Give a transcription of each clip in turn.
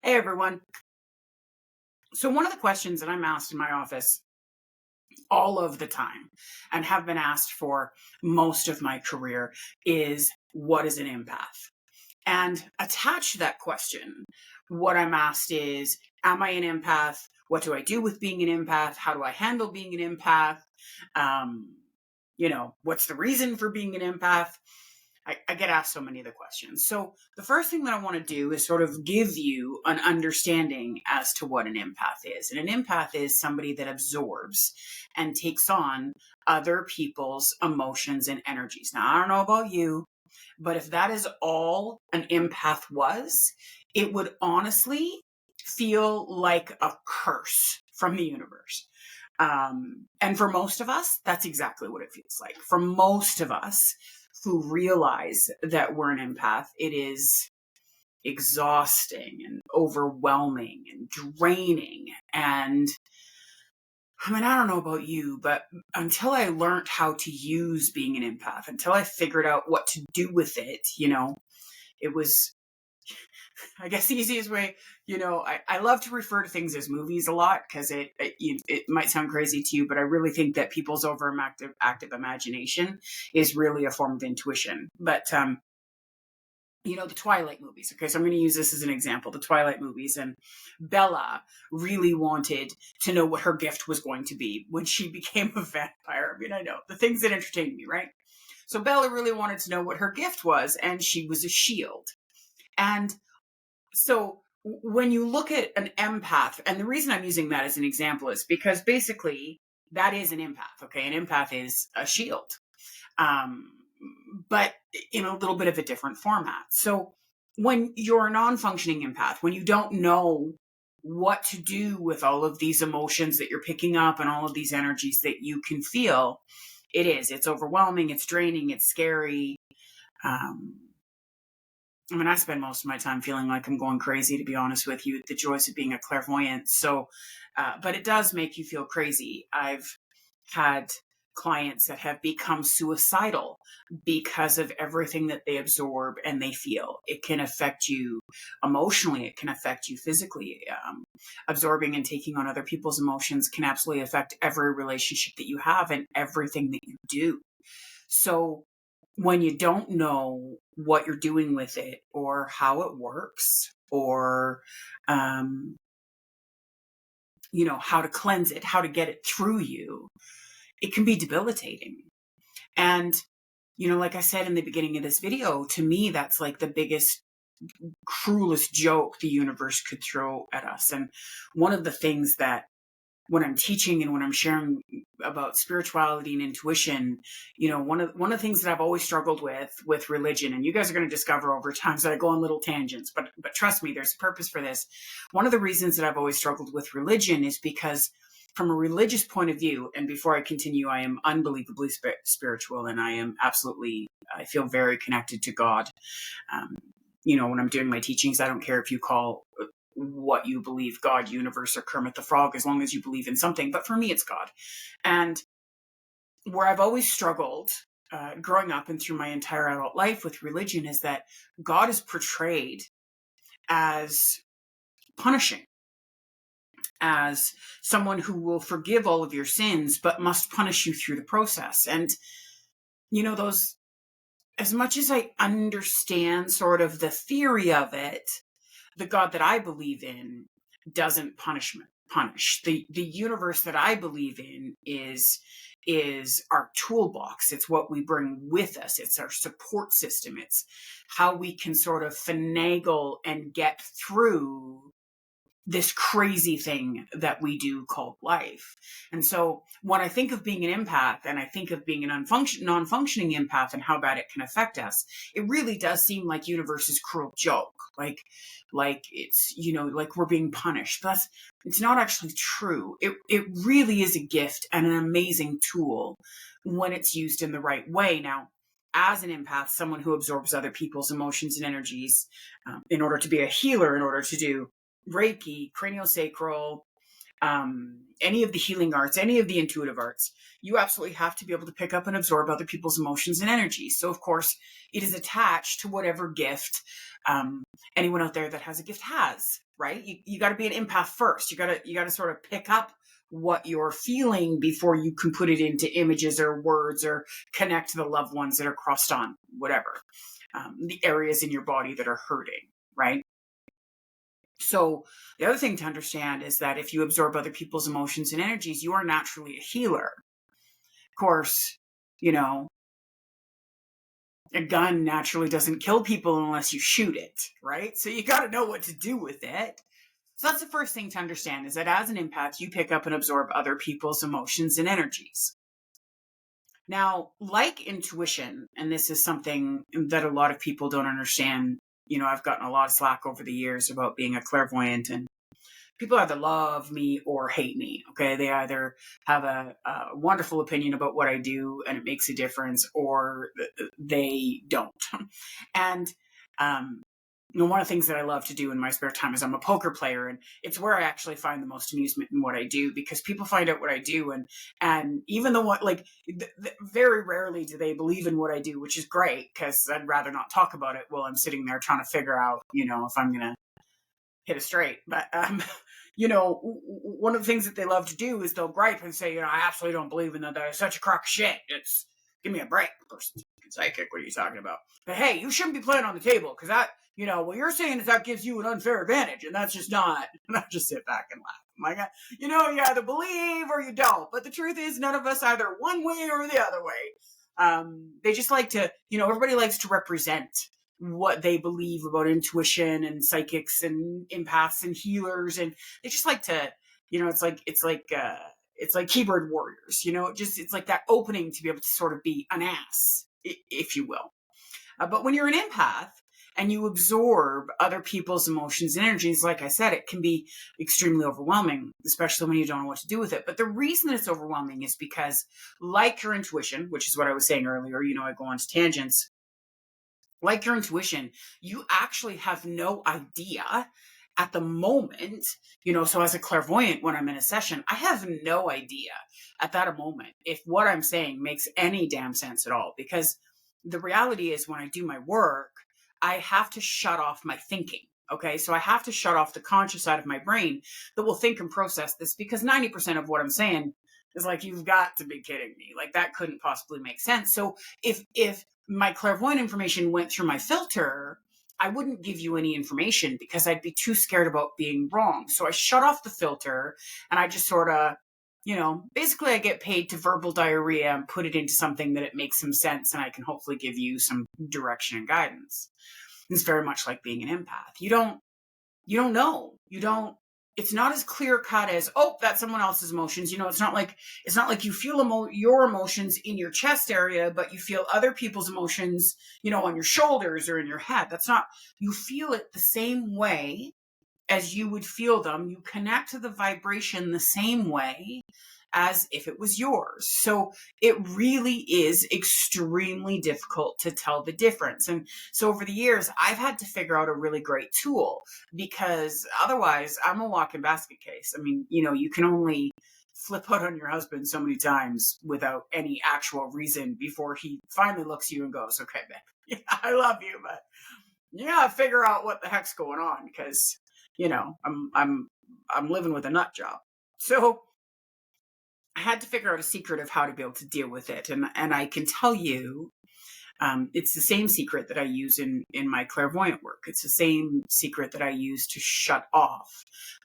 Hey everyone. So, one of the questions that I'm asked in my office all of the time and have been asked for most of my career is, what is an empath? And attached to that question, what I'm asked is, am I an empath? What do I do with being an empath? How do I handle being an empath? Um, what's the reason for being an empath? I get asked so many of the questions. So the first thing that I want to do is sort of give you an understanding as to what an empath is. And an empath is somebody that absorbs and takes on other people's emotions and energies. Now, I don't know about you, but if that is all an empath was, it would honestly feel like a curse from the universe. And for most of us, that's exactly what it feels like. For most of us who realize that we're an empath, it is exhausting and overwhelming and draining. And I mean, I don't know about you, but until I learned how to use being an empath, until I figured out what to do with it, it was, I guess the easiest way, I love to refer to things as movies a lot because it might sound crazy to you, but I really think that people's active imagination is really a form of intuition. But the Twilight movies. Okay, so I'm going to use this as an example. The Twilight movies, and Bella really wanted to know what her gift was going to be when she became a vampire. I mean, I know the things that entertain me, right? So Bella really wanted to know what her gift was, and she was a shield. And so when you look at an empath, and the reason I'm using that as an example is because basically that is an empath. Okay, an empath is a shield. But in a little bit of a different format. So when you're a non-functioning empath, when you don't know what to do with all of these emotions that you're picking up and all of these energies that you can feel, it's overwhelming, it's draining, it's scary. I spend most of my time feeling like I'm going crazy, to be honest with you, the joys of being a clairvoyant. So, but it does make you feel crazy. I've had clients that have become suicidal because of everything that they absorb and they feel. It can affect you emotionally. It can affect you physically. Absorbing and taking on other people's emotions can absolutely affect every relationship that you have and everything that you do. So when you don't know what you're doing with it or how it works or, how to cleanse it, how to get it through you, it can be debilitating. And, like I said in the beginning of this video, to me, that's like the biggest, cruelest joke the universe could throw at us. And one of the things that when I'm teaching and when I'm sharing about spirituality and intuition, one of the things that I've always struggled with religion, and you guys are going to discover over time that I go on little tangents, but trust me, there's a purpose for this. One of the reasons that I've always struggled with religion is because from a religious point of view, and before I continue, I am unbelievably spiritual, and I feel very connected to God. When I'm doing my teachings, I don't care if you call what you believe, God, universe, or Kermit the Frog, as long as you believe in something. But for me, it's God. And where I've always struggled growing up and through my entire adult life with religion is that God is portrayed as punishing, as someone who will forgive all of your sins, but must punish you through the process. And, those, as much as I understand sort of the theory of it, the God that I believe in doesn't punish. The universe that I believe in is our toolbox. It's what we bring with us. It's our support system. It's how we can sort of finagle and get through this crazy thing that we do called life. And so when I think of being an empath and I think of being a non-functioning empath and how bad it can affect us, it really does seem like universe's cruel joke. Like it's, like we're being punished. It's not actually true. It really is a gift and an amazing tool when it's used in the right way. Now, as an empath, someone who absorbs other people's emotions and energies, in order to be a healer, in order to do Reiki, craniosacral, any of the healing arts, any of the intuitive arts, you absolutely have to be able to pick up and absorb other people's emotions and energies. So, of course, it is attached to whatever gift anyone out there that has a gift has, right? You got to be an empath first. You got to sort of pick up what you're feeling before you can put it into images or words or connect to the loved ones that are crossed on, whatever, the areas in your body that are hurting, right? So the other thing to understand is that if you absorb other people's emotions and energies, you are naturally a healer. Of course, you know, a gun naturally doesn't kill people unless you shoot it, right? So you got to know what to do with it. So that's the first thing to understand, is that as an empath, you pick up and absorb other people's emotions and energies. Now, like intuition, and this is something that a lot of people don't understand, I've gotten a lot of slack over the years about being a clairvoyant, and people either love me or hate me. Okay. They either have a wonderful opinion about what I do and it makes a difference, or they don't. And, one of the things that I love to do in my spare time is I'm a poker player, and it's where I actually find the most amusement in what I do, because people find out what I do, and even though very rarely do they believe in what I do, which is great, because I'd rather not talk about it while I'm sitting there trying to figure out, if I'm gonna hit it straight. But one of the things that they love to do is they'll gripe and say, I absolutely don't believe in that. That is such a crock of shit. It's give me a break. Person's psychic. What are you talking about? But hey, you shouldn't be playing on the table, because that, what you're saying is that gives you an unfair advantage, and that's just not. And I just sit back and laugh. My God, you either believe or you don't. But the truth is, none of us either one way or the other way. They just like to, everybody likes to represent what they believe about intuition and psychics and empaths and healers, and they just like to, it's like keyboard warriors, it's like that opening to be able to sort of be an ass, if you will. But when you're an empath and you absorb other people's emotions and energies, like I said, it can be extremely overwhelming, especially when you don't know what to do with it. But the reason it's overwhelming is because, like your intuition, which is what I was saying earlier, I go on to tangents. Like your intuition, you actually have no idea at the moment, so as a clairvoyant, when I'm in a session, I have no idea at that moment if what I'm saying makes any damn sense at all. Because the reality is, when I do my work, I have to shut off my thinking. Okay. So I have to shut off the conscious side of my brain that will think and process this, because 90% of what I'm saying is like, you've got to be kidding me. Like, that couldn't possibly make sense. So if my clairvoyant information went through my filter, I wouldn't give you any information, because I'd be too scared about being wrong. So I shut off the filter, and I just sort of, basically I get paid to verbal diarrhea and put it into something that it makes some sense, and I can hopefully give you some direction and guidance. It's very much like being an empath. You don't know. It's not as clear cut as, oh, that's someone else's emotions. It's not like you feel your emotions in your chest area, but you feel other people's emotions, on your shoulders or in your head. That's not, you feel it the same way as you would feel them. You connect to the vibration the same way as if it was yours. So it really is extremely difficult to tell the difference. And so over the years, I've had to figure out a really great tool, because otherwise I'm a walking basket case. I mean, you can only flip out on your husband so many times without any actual reason before he finally looks at you and goes, okay, babe, I love you, but you gotta figure out what the heck's going on, because I'm living with a nut job. So I had to figure out a secret of how to be able to deal with it. And I can tell you, it's the same secret that I use in my clairvoyant work. It's the same secret that I use to shut off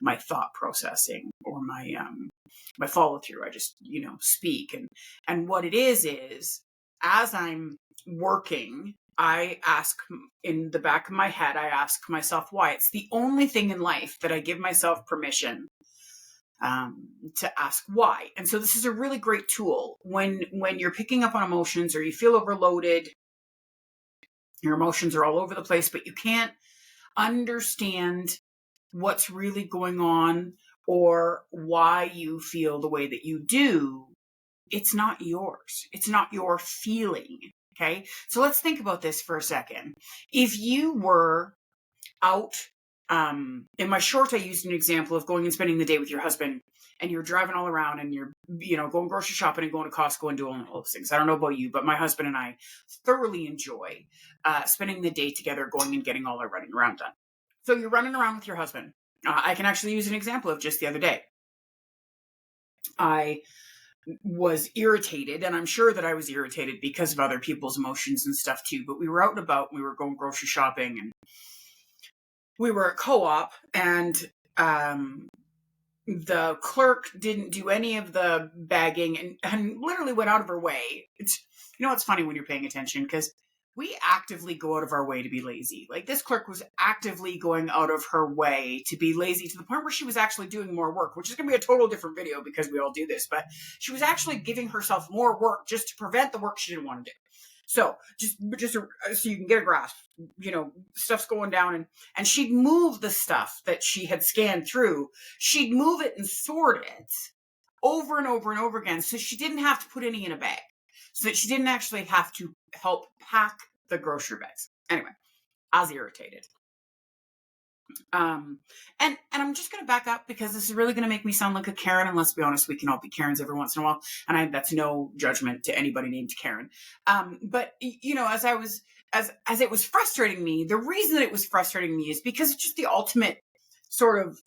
my thought processing or my follow through. I just, speak. And what it is as I'm working, I ask, in the back of my head, I ask myself why. It's the only thing in life that I give myself permission to ask why. And so this is a really great tool when you're picking up on emotions, or you feel overloaded, your emotions are all over the place, but you can't understand what's really going on or why you feel the way that you do. It's not yours. It's not your feeling. Okay. So let's think about this for a second. If you were out In my short, I used an example of going and spending the day with your husband, and you're driving all around and you're, going grocery shopping and going to Costco and doing all those things. I don't know about you, but my husband and I thoroughly enjoy spending the day together, going and getting all our running around done. So you're running around with your husband. I can actually use an example of just the other day. I was irritated, and I'm sure that I was irritated because of other people's emotions and stuff too, but we were out and about, we were going grocery shopping, and we were at co-op, and the clerk didn't do any of the bagging and literally went out of her way. It's funny when you're paying attention, because we actively go out of our way to be lazy. Like, this clerk was actively going out of her way to be lazy, to the point where she was actually doing more work, which is going to be a total different video because we all do this, but she was actually giving herself more work just to prevent the work she didn't want to do. So just so you can get a grasp, stuff's going down, and she'd move the stuff that she had scanned through. She'd move it and sort it over and over and over again, so she didn't have to put any in a bag, so that she didn't actually have to help pack the grocery bags. Anyway, I was irritated. And I'm just going to back up, because this is really going to make me sound like a Karen. And let's be honest, we can all be Karens every once in a while. And that's no judgment to anybody named Karen. But as it was frustrating me, the reason that it was frustrating me is because it's just the ultimate sort of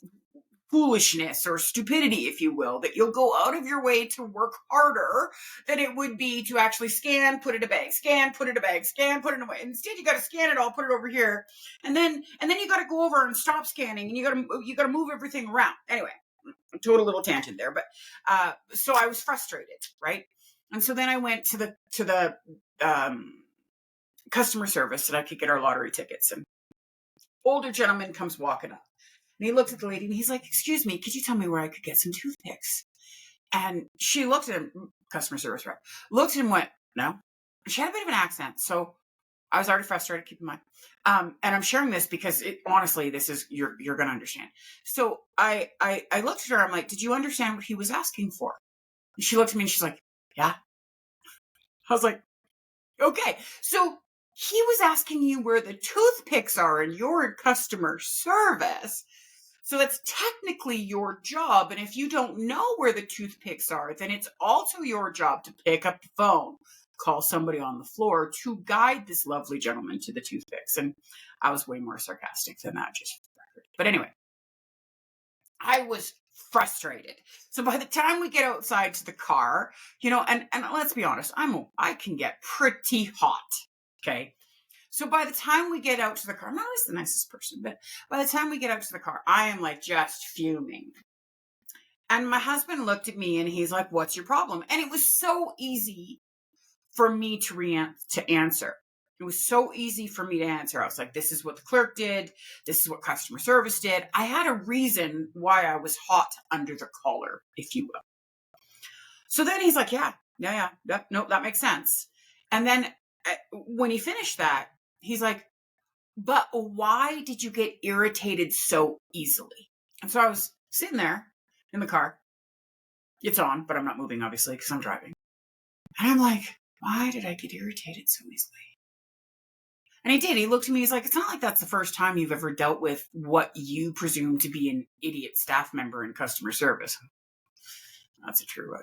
foolishness or stupidity, if you will, that you'll go out of your way to work harder than it would be to actually scan, put it in a bag, scan, put it in a bag, scan, put it in a bag. Instead, you got to scan it all, put it over here, and then you got to go over and stop scanning, and you got to move everything around. Anyway, total little tangent there, but so I was frustrated, right? And so then I went to the customer service that I could get our lottery tickets, and older gentleman comes walking up. And he looked at the lady and he's like, "Excuse me, could you tell me where I could get some toothpicks?" And she looked at him, customer service rep, looked at him and went, "No." She had a bit of an accent, so I was already frustrated, keep in mind. And I'm sharing this because honestly, this is, you're going to understand. So I looked at her, I'm like, "Did you understand what he was asking for?" And she looked at me and she's like, "Yeah." I was like, "Okay." So he was asking you where the toothpicks are, and you're in customer service. So that's technically your job. And if you don't know where the toothpicks are, then it's also your job to pick up the phone, call somebody on the floor to guide this lovely gentleman to the toothpicks. And I was way more sarcastic than that, just for the record. But anyway, I was frustrated. So by the time we get outside to the car, and let's be honest, I can get pretty hot. Okay. So by the time we get out to the car, I'm not always the nicest person, but by the time we get out to the car, I am like just fuming. And my husband looked at me and he's like, "What's your problem?" And it was so easy for me to answer. It was so easy for me to answer. I was like, "This is what the clerk did. This is what customer service did." I had a reason why I was hot under the collar, if you will. So then he's like, yeah, no, that makes sense. And then when he finished that, he's like, "But why did you get irritated so easily?" And so I was sitting there in the car. It's on, but I'm not moving, obviously, because I'm driving. And I'm like, why did I get irritated so easily? And he did. He looked at me. He's like, "It's not like that's the first time you've ever dealt with what you presume to be an idiot staff member in customer service." That's a true.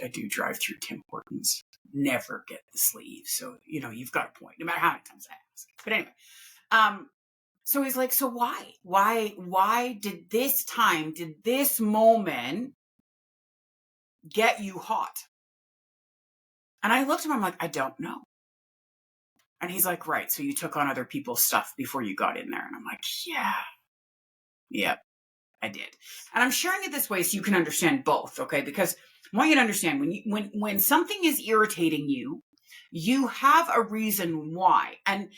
I do drive through Tim Hortons. Never get the sleeve. So, you've got a point, no matter how many times I ask. But anyway, so he's like, "So why did this moment get you hot?" And I looked at him, I'm like, "I don't know." And he's like, "Right, so you took on other people's stuff before you got in there." And I'm like, yep, I did. And I'm sharing it this way so you can understand both, okay? Because I want you to understand, when something is irritating you, you have a reason why. And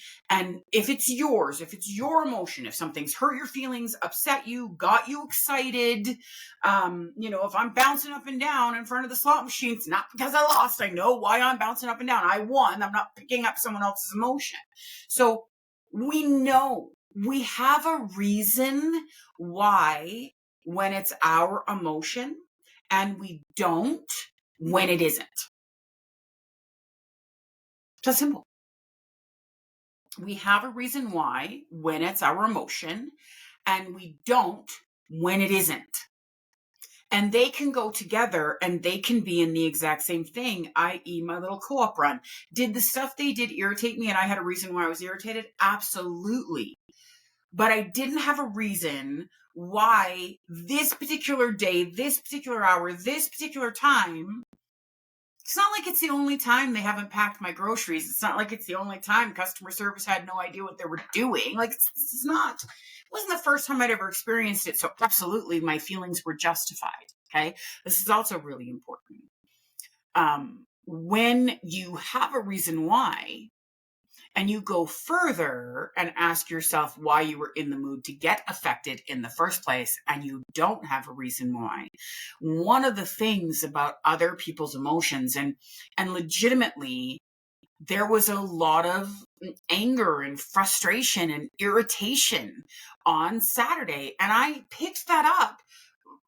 if it's yours, if it's your emotion, if something's hurt your feelings, upset you, got you excited, if I'm bouncing up and down in front of the slot machine, it's not because I lost. I know why I'm bouncing up and down. I won. I'm not picking up someone else's emotion. So we know we have a reason why when it's our emotion, and we don't when it isn't. It's simple. We have a reason why when it's our emotion, and we don't when it isn't. And they can go together and they can be in the exact same thing, i.e., my little co op run. Did the stuff they did irritate me and I had a reason why I was irritated? Absolutely. But I didn't have a reason why this particular day, this particular hour, this particular time. It's not like it's the only time they haven't packed my groceries. It's not like it's the only time customer service had no idea what they were doing. Like, it's not, it wasn't the first time I'd ever experienced it. So absolutely my feelings were justified. Okay. This is also really important. When you have a reason why, and you go further and ask yourself why you were in the mood to get affected in the first place, and you don't have a reason why. One of the things about other people's emotions, and legitimately, there was a lot of anger and frustration and irritation on Saturday. And I picked that up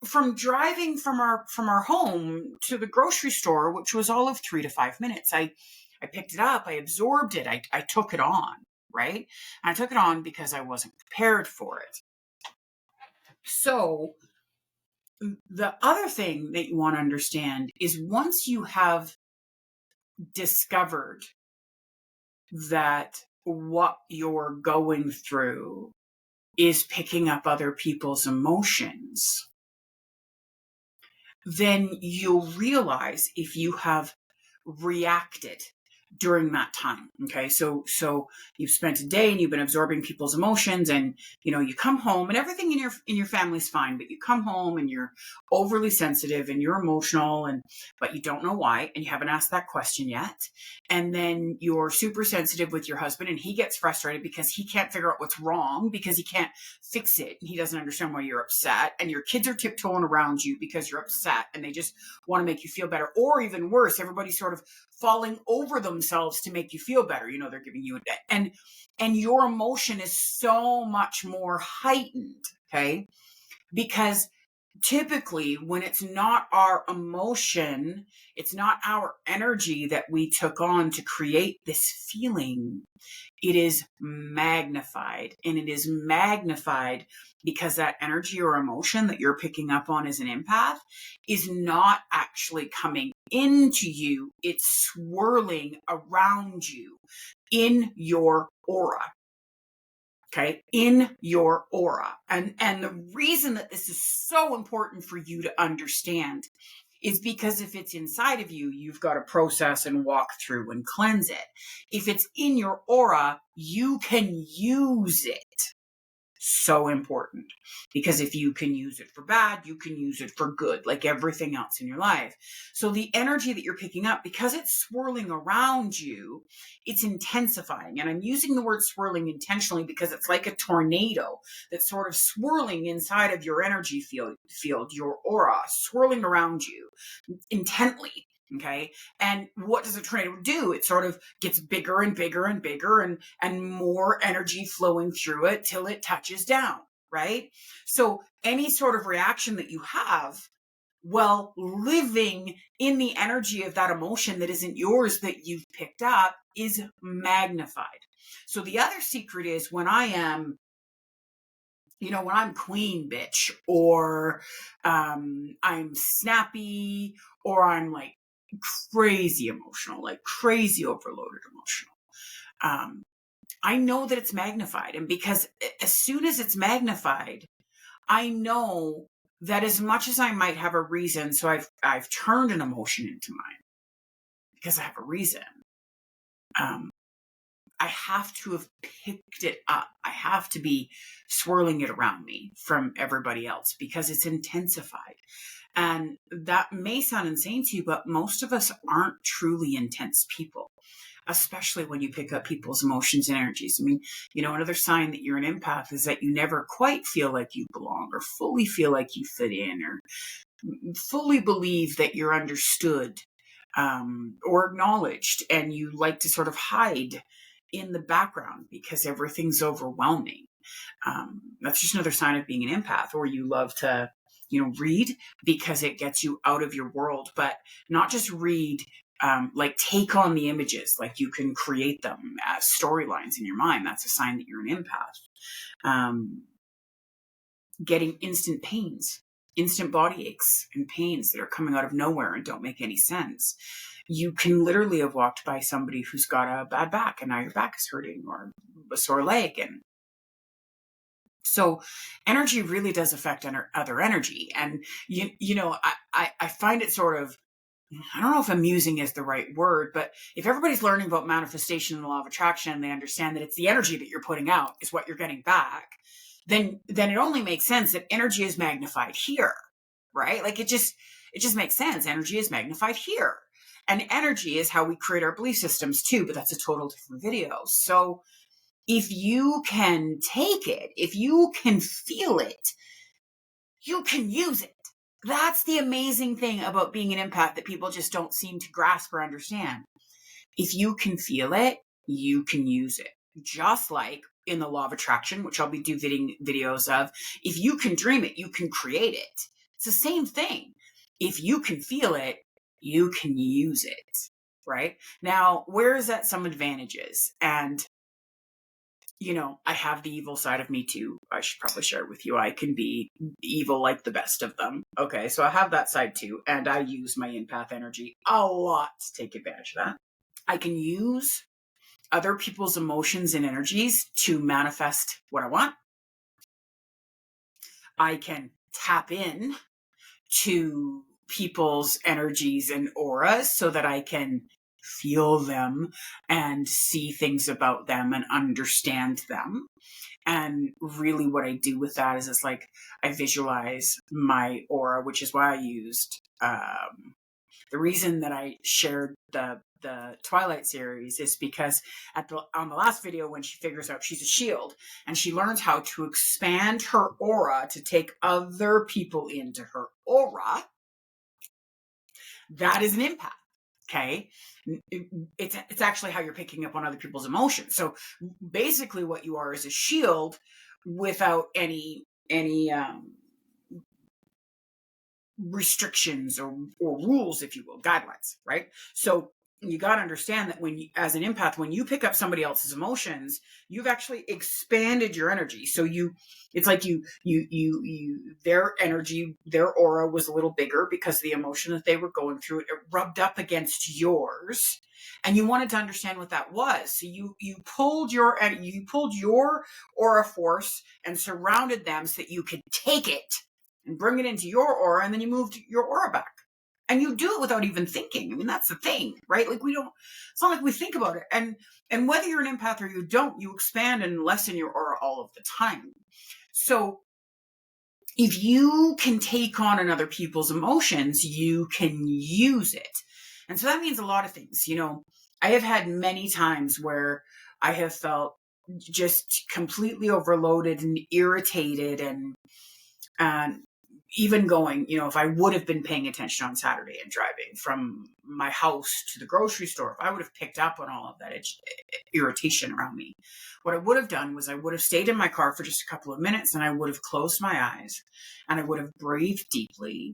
from driving from our home to the grocery store, which was all of 3 to 5 minutes. I picked it up, I absorbed it, I took it on, right? And I took it on because I wasn't prepared for it. So the other thing that you want to understand is once you have discovered that what you're going through is picking up other people's emotions, then you'll realize if you have reacted during that time. Okay. So you've spent a day and you've been absorbing people's emotions, and, you come home and everything in your family's fine, but you come home and you're overly sensitive and you're emotional, but you don't know why. And you haven't asked that question yet. And then you're super sensitive with your husband and he gets frustrated because he can't figure out what's wrong because he can't fix it. He doesn't understand why you're upset, and your kids are tiptoeing around you because you're upset and they just want to make you feel better. Or even worse, everybody's sort of falling over themselves to make you feel better. They're giving you and your emotion is so much more heightened. Okay. Because typically when it's not our emotion, it's not our energy that we took on to create this feeling, it is magnified. And it is magnified because that energy or emotion that you're picking up on as an empath is not actually coming into you. It's swirling around you in your aura. Okay, in your aura. And the reason that this is so important for you to understand is because if it's inside of you, you've got to process and walk through and cleanse it. If it's in your aura, you can use it. So important, because if you can use it for bad, you can use it for good, like everything else in your life. So the energy that you're picking up, because it's swirling around you, it's intensifying. And I'm using the word swirling intentionally because it's like a tornado that's sort of swirling inside of your energy field, your aura, swirling around you intently. Okay. And what does a tornado do? It sort of gets bigger and bigger and bigger, and more energy flowing through it till it touches down. Right. So any sort of reaction that you have, well, living in the energy of that emotion that isn't yours, that you've picked up, is magnified. So the other secret is when I am, when I'm queen bitch, or I'm snappy, or I'm like crazy emotional, like crazy overloaded emotional, I know that it's magnified. And because as soon as it's magnified, I know that as much as I might have a reason, so I've turned an emotion into mine because I have a reason. I have to have picked it up. I have to be swirling it around me from everybody else because it's intensified. And that may sound insane to you, but most of us aren't truly intense people, especially when you pick up people's emotions and energies. I mean, another sign that you're an empath is that you never quite feel like you belong, or fully feel like you fit in, or fully believe that you're understood, or acknowledged, and you like to sort of hide in the background because everything's overwhelming. That's just another sign of being an empath. Or you love to, read because it gets you out of your world, but not just read, like take on the images, like you can create them as storylines in your mind. That's a sign that you're an empath. getting instant body aches and pains that are coming out of nowhere and don't make any sense. You can literally have walked by somebody who's got a bad back and now your back is hurting, or a sore leg. And so energy really does affect other energy. And, I find it sort of, I don't know if amusing is the right word, but if everybody's learning about manifestation and the law of attraction, and they understand that it's the energy that you're putting out is what you're getting back, then it only makes sense that energy is magnified here, right? Like it just makes sense. Energy is magnified here. And energy is how we create our belief systems too, but that's a total different video. So if you can take it, if you can feel it, you can use it. That's the amazing thing about being an empath that people just don't seem to grasp or understand. If you can feel it, you can use it. Just like in the law of attraction, which I'll be doing videos of, if you can dream it, you can create it. It's the same thing. If you can feel it, you can use it, right? Now, where is that some advantages? And I have the evil side of me too. I should probably share it with you. I can be evil like the best of them. Okay, so I have that side too. And I use my empath energy a lot to take advantage of that. I can use other people's emotions and energies to manifest what I want. I can tap in to people's energies and auras so that I can feel them and see things about them and understand them. And really what I do with that is it's like I visualize my aura, which is why I used the reason that I shared the Twilight series is because on the last video, when she figures out she's a shield and she learns how to expand her aura to take other people into her aura, that is an empath. Okay. It's actually how you're picking up on other people's emotions. So basically what you are is a shield without any restrictions or rules, if you will, guidelines, right? So you got to understand that as an empath, when you pick up somebody else's emotions, you've actually expanded your energy. So it's like their energy, their aura was a little bigger because the emotion that they were going through, it rubbed up against yours. And you wanted to understand what that was. So you pulled your aura force and surrounded them so that you could take it and bring it into your aura, and then you moved your aura back. And you do it without even thinking. I mean, that's the thing, right? Like it's not like we think about it. And whether you're an empath or you don't, you expand and lessen your aura all of the time. So if you can take on another people's emotions, you can use it. And so that means a lot of things. I have had many times where I have felt just completely overloaded and irritated and even going, if I would have been paying attention on Saturday and driving from my house to the grocery store, if I would have picked up on all of that irritation around me, what I would have done was I would have stayed in my car for just a couple of minutes and I would have closed my eyes and I would have breathed deeply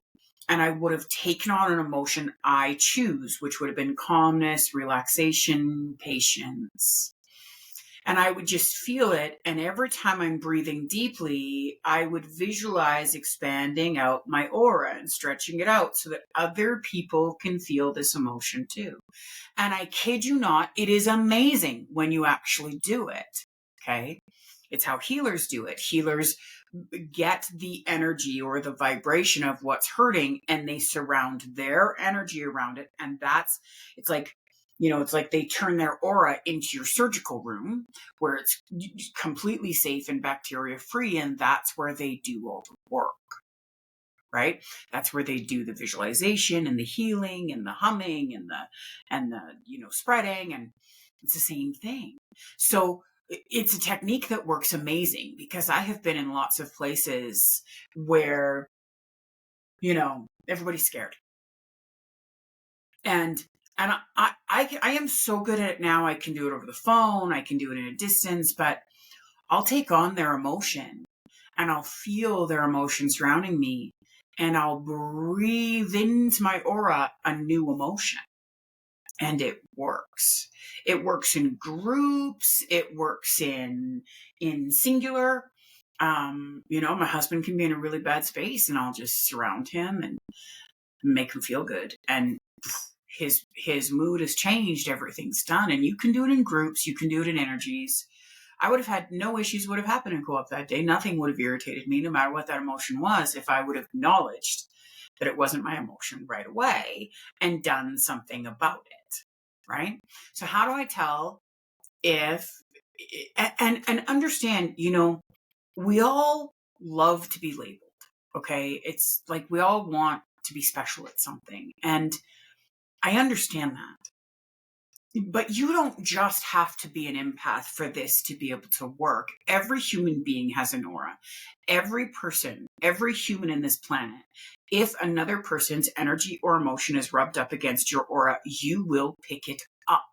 and I would have taken on an emotion I choose, which would have been calmness, relaxation, patience. And I would just feel it. And every time I'm breathing deeply, I would visualize expanding out my aura and stretching it out so that other people can feel this emotion too. And I kid you not, it is amazing when you actually do it. Okay. It's how healers do it. Healers get the energy or the vibration of what's hurting and they surround their energy around it. And it's like they turn their aura into your surgical room where it's completely safe and bacteria free. And that's where they do all the work, right? That's where they do the visualization and the healing and the humming and the spreading. And it's the same thing. So it's a technique that works amazing because I have been in lots of places where, everybody's scared. And I am so good at it now. I can do it over the phone. I can do it in a distance, but I'll take on their emotion and I'll feel their emotion surrounding me and I'll breathe into my aura a new emotion. And it works. It works in groups. It works in singular. My husband can be in a really bad space and I'll just surround him and make him feel good. And his mood has changed, everything's done. And you can do it in groups, you can do it in energies. I would have had no issues would have happened in co-op that day. Nothing would have irritated me, no matter what that emotion was, if I would have acknowledged that it wasn't my emotion right away and done something about it. Right? So how do I tell if and understand, we all love to be labeled. Okay. It's like we all want to be special at something. And I understand that. But you don't just have to be an empath for this to be able to work. Every human being has an aura. Every person, every human in this planet, if another person's energy or emotion is rubbed up against your aura, you will pick it up.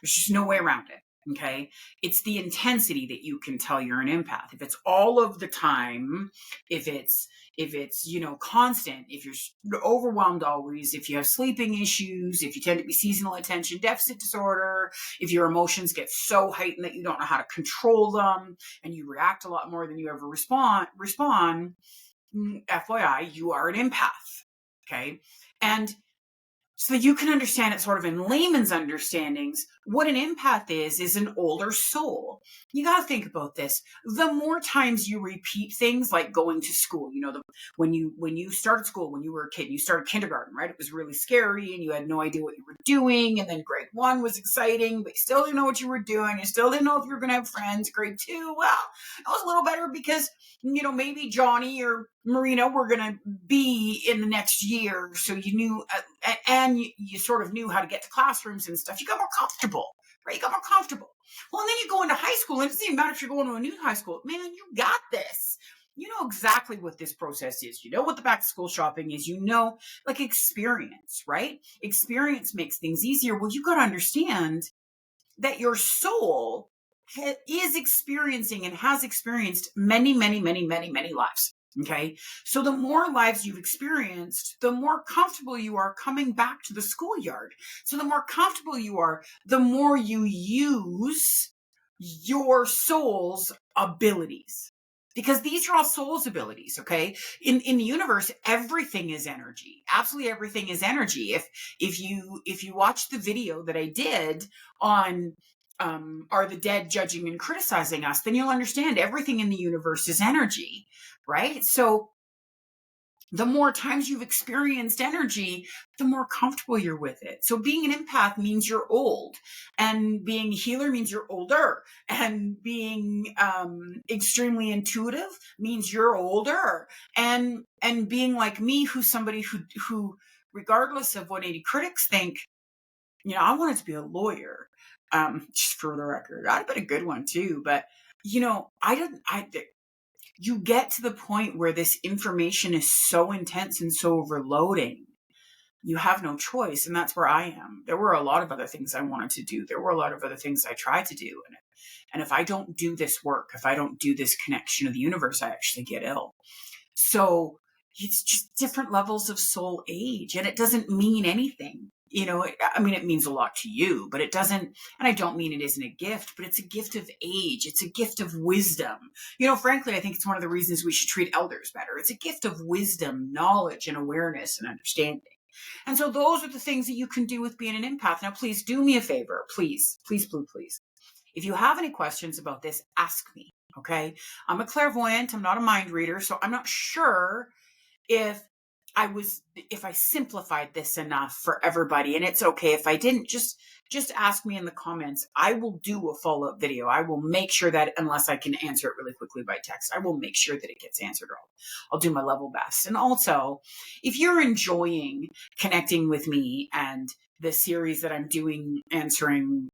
There's just no way around it. Okay. It's the intensity that you can tell you're an empath. If it's all of the time, if it's, constant, if you're overwhelmed always, if you have sleeping issues, if you tend to be seasonal attention deficit disorder, if your emotions get so heightened that you don't know how to control them and you react a lot more than you ever respond, FYI, you are an empath. Okay. And so that you can understand it sort of in layman's understandings, what an empath is an older soul. You got to think about this. The more times you repeat things like going to school, when you started school, when you were a kid, you started kindergarten, right? It was really scary and you had no idea what you were doing. And then grade 1 was exciting, but you still didn't know what you were doing. You still didn't know if you were going to have friends. Grade 2, well, it was a little better because, maybe Johnny or Marina were going to be in the next year. So you knew, and you sort of knew how to get to classrooms and stuff. You got more comfortable, right? You got more comfortable. Well, and then you go into high school, and it doesn't even matter if you're going to a new high school. Man, you got this. You know exactly what this process is. You know what the back to school shopping is. Like experience, right? Experience makes things easier. Well, you got to understand that your soul is experiencing and has experienced many, many, many, many, many lives. Okay. So the more lives you've experienced, the more comfortable you are coming back to the schoolyard. So the more comfortable you are, the more you use your soul's abilities. Because these are all soul's abilities, okay? In the universe, everything is energy. Absolutely everything is energy. If you watch the video that I did on are the dead judging and criticizing us, then you'll understand everything in the universe is energy, right? So the more times you've experienced energy, the more comfortable you're with it. So being an empath means you're old, and being a healer means you're older, and being extremely intuitive means you're older, and being like me, who's somebody who regardless of what any critics think, I wanted to be a lawyer. Just for the record, I'd have been a good one too, but you get to the point where this information is so intense and so overloading, you have no choice. And that's where I am. There were a lot of other things I wanted to do. There were a lot of other things I tried to do. And if I don't do this work, if I don't do this connection of the universe, I actually get ill. So it's just different levels of soul age, and it doesn't mean anything. It means a lot to you, but it doesn't, and I don't mean it isn't a gift, but it's a gift of age. It's a gift of wisdom. Frankly, I think it's one of the reasons we should treat elders better. It's a gift of wisdom, knowledge, and awareness and understanding. And so those are the things that you can do with being an empath. Now, please do me a favor. Please, please, please, please. If you have any questions about this, ask me. Okay. I'm a clairvoyant. I'm not a mind reader. So I'm not sure if I simplified this enough for everybody, and it's okay if I didn't. Just ask me in the comments. I will do a follow-up video. I will make sure that, unless I can answer it really quickly by text, I will make sure that it gets answered. I'll do my level best. And also, if you're enjoying connecting with me and the series that I'm doing, answering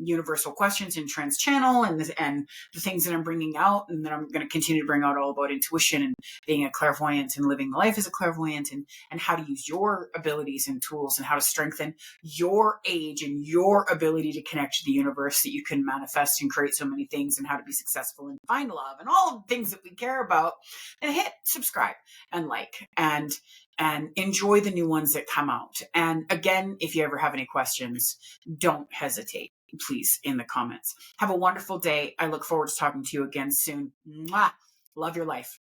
universal questions in Trent's channel, and the things that I'm bringing out, and that I'm going to continue to bring out, all about intuition and being a clairvoyant and living life as a clairvoyant, and how to use your abilities and tools, and how to strengthen your age and your ability to connect to the universe, so that you can manifest and create so many things, and how to be successful and find love and all of the things that we care about. And hit subscribe and like, and enjoy the new ones that come out. And again, if you ever have any questions, don't hesitate, please, in the comments. Have a wonderful day. I look forward to talking to you again soon. Mwah. Love your life.